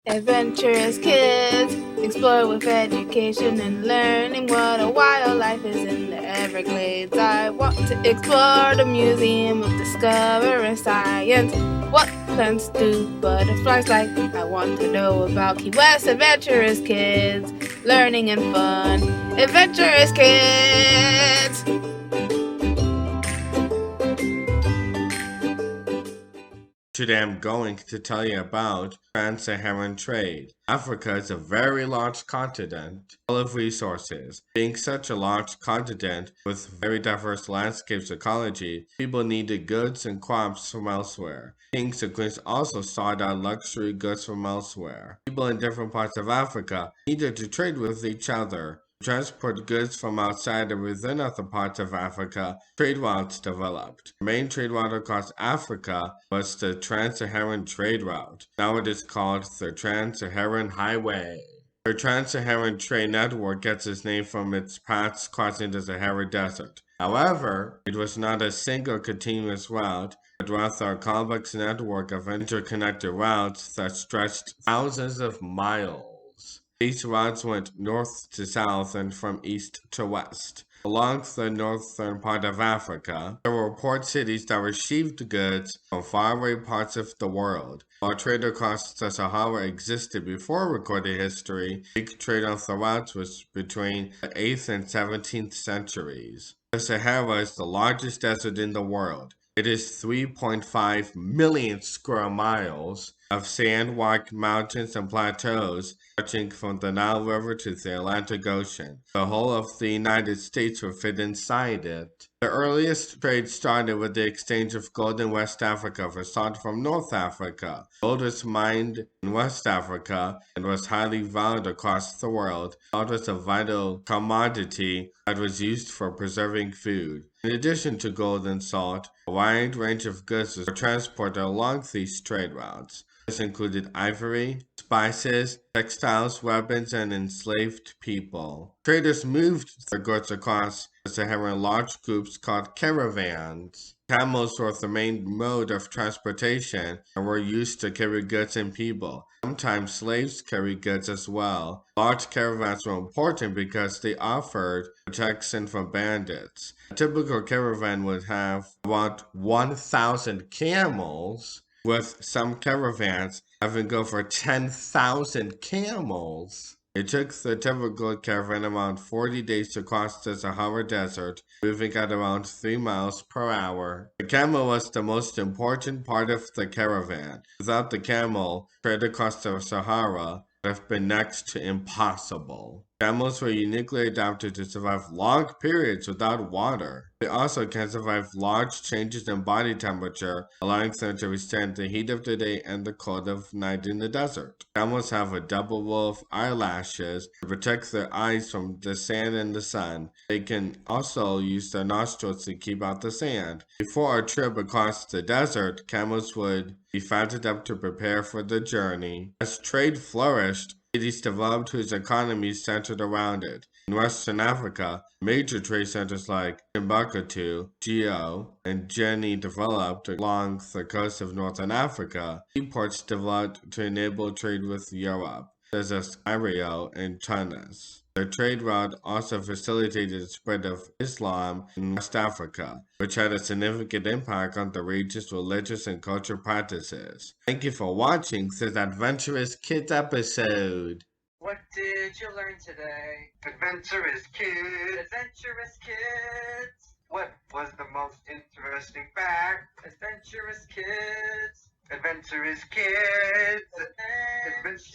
Adventurous kids explore with education and learning what a wildlife is in the Everglades. I want to explore the Museum of Discovering Science. What plants do butterflies like? I want to know about Key West. Adventurous kids, learning and fun. Adventurous kids! Today I'm going to tell you about Trans-Saharan Trade. Africa is a very large continent full of resources. Being such a large continent with very diverse landscapes ecology, people needed goods and crops from elsewhere. Kings and queens also sought out luxury goods from elsewhere. People in different parts of Africa needed to trade with each other. Transport goods from outside and within other parts of Africa, trade routes developed. The main trade route across Africa was the Trans-Saharan Trade Route. Now it is called the Trans-Saharan Highway. The Trans-Saharan Trade Network gets its name from its paths crossing the Sahara Desert. However, it was not a single continuous route, but rather a complex network of interconnected routes that stretched thousands of miles. These routes went north to south and from east to west. Along the northern part of Africa, there were port cities that received goods from faraway parts of the world. While trade across the Sahara existed before recorded history, big trade on the routes was between the 8th and 17th centuries. The Sahara is the largest desert in the world. It is 3.5 million square miles of sand-washed mountains and plateaus stretching from the Nile River to the Atlantic Ocean. The whole of the United States would fit inside it. The earliest trade started with the exchange of gold in West Africa for salt from North Africa. Gold was mined in West Africa and was highly valued across the world. Salt was a vital commodity that was used for preserving food. In addition to gold and salt, a wide range of goods were transported along these trade routes. This included ivory, spices, textiles, weapons, and enslaved people. Traders moved their goods across the Sahara in large groups called caravans. Camels were the main mode of transportation and were used to carry goods and people. Sometimes slaves carried goods as well. Large caravans were important because they offered protection from bandits. A typical caravan would have about 1,000 camels, with some caravans having over 10,000 camels. It took the typical caravan around 40 days to cross the Sahara Desert, moving at around 3 miles per hour. The camel was the most important part of the caravan. Without the camel, trade across the Sahara would have been next to impossible. Camels were uniquely adapted to survive long periods without water. They also can survive large changes in body temperature, allowing them to withstand the heat of the day and the cold of night in the desert. Camels have a double row of eyelashes to protect their eyes from the sand and the sun. They can also use their nostrils to keep out the sand. Before a trip across the desert, camels would be fattened up to prepare for the journey. As trade flourished, cities developed whose economies centered around it. In Western Africa, major trade centers like Timbuktu, Geo, and Jenny developed along the coast of Northern Africa. Seaports developed to enable trade with Europe, such as Cairo and Tunis. The trade route also facilitated the spread of Islam in West Africa, which had a significant impact on the region's religious and cultural practices. Thank you for watching this Adventurous Kids episode. What did you learn today? Adventurous Kids! Adventurous Kids! What was the most interesting fact? Adventurous Kids! Adventurous Kids! Adventurous